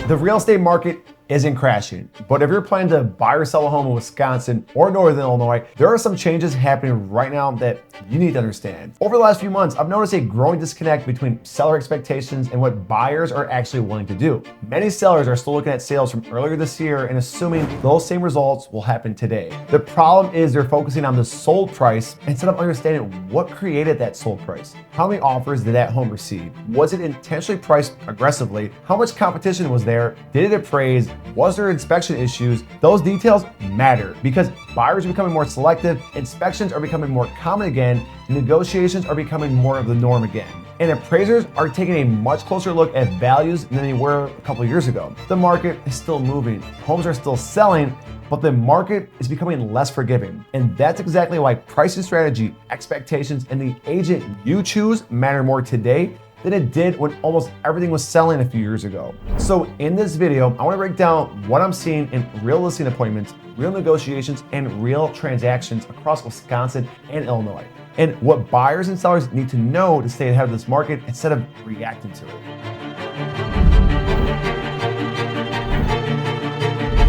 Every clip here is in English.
The real estate market isn't crashing, but if you're planning to buy or sell a home in Wisconsin or Northern Illinois, there are some changes happening right now that you need to understand. Over the last few months, I've noticed a growing disconnect between seller expectations and what buyers are actually willing to do. Many sellers are still looking at sales from earlier this year and assuming those same results will happen today. The problem is they're focusing on the sold price instead of understanding what created that sold price. How many offers did that home receive? Was it intentionally priced aggressively? How much competition was there? Did it appraise? Was there inspection issues? Those details matter because buyers are becoming more selective, inspections are becoming more common again, negotiations are becoming more of the norm again. And appraisers are taking a much closer look at values than they were a couple of years ago. The market is still moving, homes are still selling, but the market is becoming less forgiving. And that's exactly why pricing strategy, expectations, and the agent you choose matter more today than it did when almost everything was selling a few years ago. So in this video, I want to break down what I'm seeing in real listing appointments, real negotiations, and real transactions across Wisconsin and Illinois, and what buyers and sellers need to know to stay ahead of this market instead of reacting to it.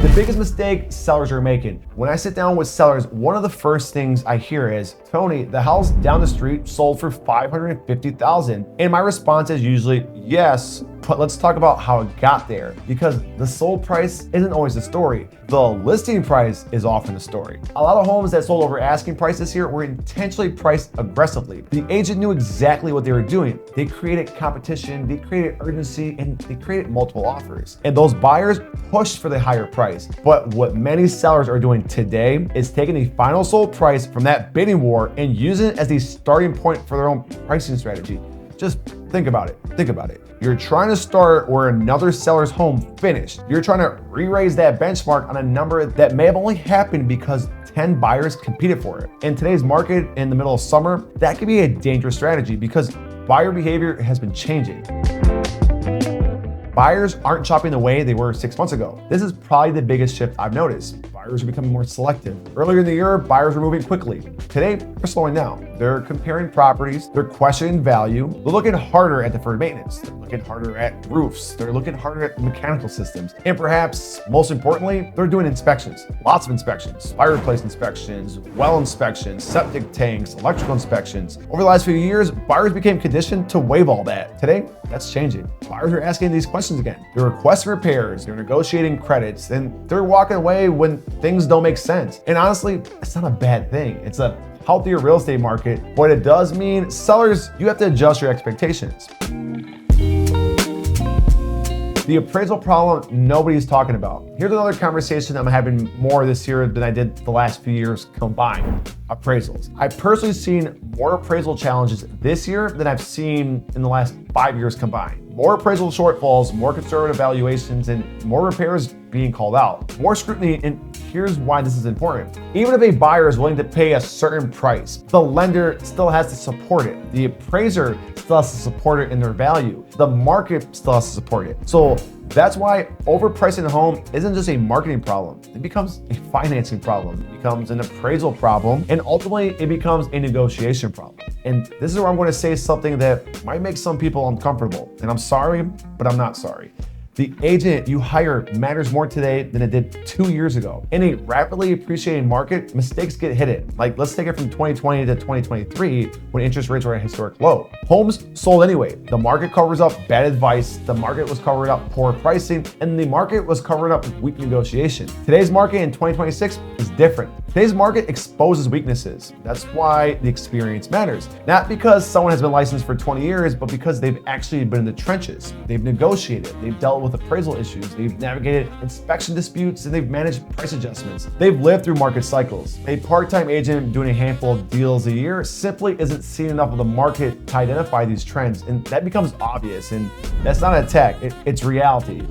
The biggest mistake sellers are making. When I sit down with sellers, one of the first things I hear is, Tony, the house down the street sold for $550,000. And my response is usually, yes, but let's talk about how it got there, because the sold price isn't always the story. The listing price is often the story. A lot of homes that sold over asking price this year were intentionally priced aggressively. The agent knew exactly what they were doing. They created competition, they created urgency, and they created multiple offers. And those buyers pushed for the higher price. But what many sellers are doing today is taking the final sold price from that bidding war and using it as the starting point for their own pricing strategy. Just think about it. Think about it. You're trying to start where another seller's home finished. You're trying to re-raise that benchmark on a number that may have only happened because 10 buyers competed for it. In today's market, in the middle of summer, that could be a dangerous strategy because buyer behavior has been changing. Buyers aren't shopping the way they were 6 months ago. This is probably the biggest shift I've noticed. Buyers are becoming more selective. Earlier in the year, buyers were moving quickly. Today, they're slowing down. They're comparing properties, they're questioning value, they're looking harder at deferred maintenance, they're looking harder at roofs, they're looking harder at mechanical systems, and perhaps most importantly, they're doing inspections. Lots of inspections, fireplace inspections, well inspections, septic tanks, electrical inspections. Over the last few years, buyers became conditioned to waive all that. Today, that's changing. Buyers are asking these questions again. They're requesting repairs, they're negotiating credits, and they're walking away when things don't make sense. And honestly, it's not a bad thing. It's a healthier real estate market, but it does mean sellers, you have to adjust your expectations. The appraisal problem nobody's talking about. Here's another conversation I'm having more this year than I did the last few years combined. Appraisals. I've personally seen more appraisal challenges this year than I've seen in the last 5 years combined. More appraisal shortfalls, more conservative valuations, and more repairs being called out. More scrutiny, and here's why this is important. Even if a buyer is willing to pay a certain price, the lender still has to support it. The appraiser still has to support it in their value. The market still has to support it. So that's why overpricing a home isn't just a marketing problem. It becomes a financing problem. It becomes an appraisal problem, and ultimately it becomes a negotiation problem. And this is where I'm going to say something that might make some people uncomfortable. And I'm sorry, but I'm not sorry. The agent you hire matters more today than it did 2 years ago. In a rapidly appreciating market, mistakes get hidden. Like, let's take it from 2020 to 2023 when interest rates were at a historic low. Homes sold anyway. The market covers up bad advice, the market was covering up poor pricing, and the market was covering up weak negotiation. Today's market in 2026 is different. Today's market exposes weaknesses. That's why the experience matters. Not because someone has been licensed for 20 years, but because they've actually been in the trenches. They've negotiated, they've dealt with appraisal issues, they've navigated inspection disputes, and they've managed price adjustments. They've lived through market cycles. A part-time agent doing a handful of deals a year simply isn't seeing enough of the market to identify these trends, and that becomes obvious, and that's not an attack, it's reality.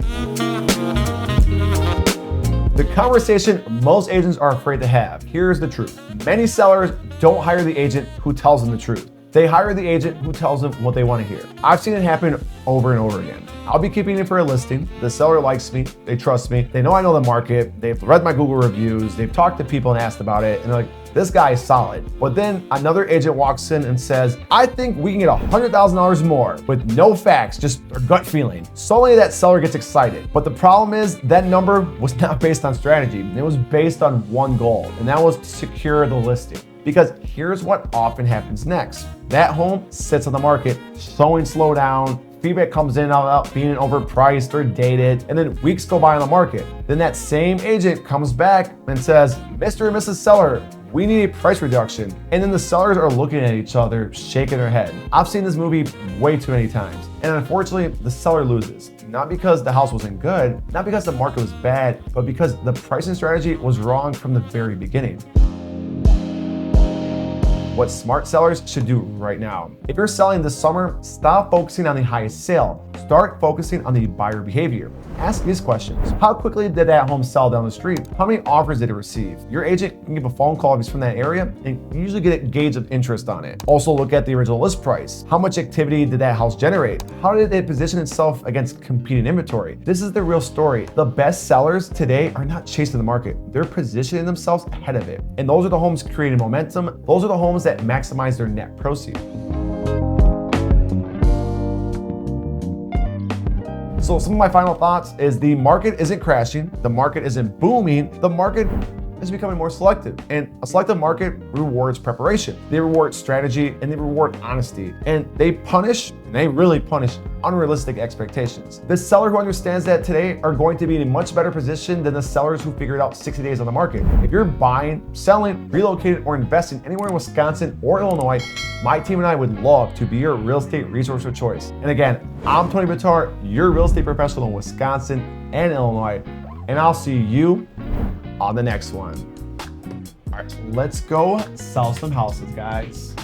The conversation most agents are afraid to have. Here's the truth. Many sellers don't hire the agent who tells them the truth. They hire the agent who tells them what they want to hear. I've seen it happen over and over again. I'll be keeping it for a listing. The seller likes me, they trust me, they know I know the market, they've read my Google reviews, they've talked to people and asked about it, and they're like, this guy is solid. But then another agent walks in and says, I think we can get $100,000 more with no facts, just their gut feeling. Suddenly that seller gets excited. But the problem is that number was not based on strategy. It was based on one goal, and that was to secure the listing. Because here's what often happens next. That home sits on the market, showing slow down, feedback comes in about being overpriced or dated, and then weeks go by on the market. Then that same agent comes back and says, Mr. and Mrs. Seller, we need a price reduction. And then the sellers are looking at each other, shaking their head. I've seen this movie way too many times. And unfortunately, the seller loses. Not because the house wasn't good, not because the market was bad, but because the pricing strategy was wrong from the very beginning. What smart sellers should do right now. If you're selling this summer, stop focusing on the highest sale. Start focusing on the buyer behavior. Ask these questions. How quickly did that home sell down the street? How many offers did it receive? Your agent can give a phone call if he's from that area and you usually get a gauge of interest on it. Also look at the original list price. How much activity did that house generate? How did it position itself against competing inventory? This is the real story. The best sellers today are not chasing the market. They're positioning themselves ahead of it. And those are the homes creating momentum. Those are the homes that maximize their net proceeds. So some of my final thoughts is the market isn't crashing, the market isn't booming, the market is becoming more selective. And a selective market rewards preparation. They reward strategy and they reward honesty. And they punish, and they really punish, unrealistic expectations. The seller who understands that today are going to be in a much better position than the sellers who figured out 60 days on the market. If you're buying, selling, relocating, or investing anywhere in Wisconsin or Illinois, my team and I would love to be your real estate resource of choice. And again, I'm Tony Bitar, your real estate professional in Wisconsin and Illinois, and I'll see you on the next one. All right, let's go sell some houses, guys.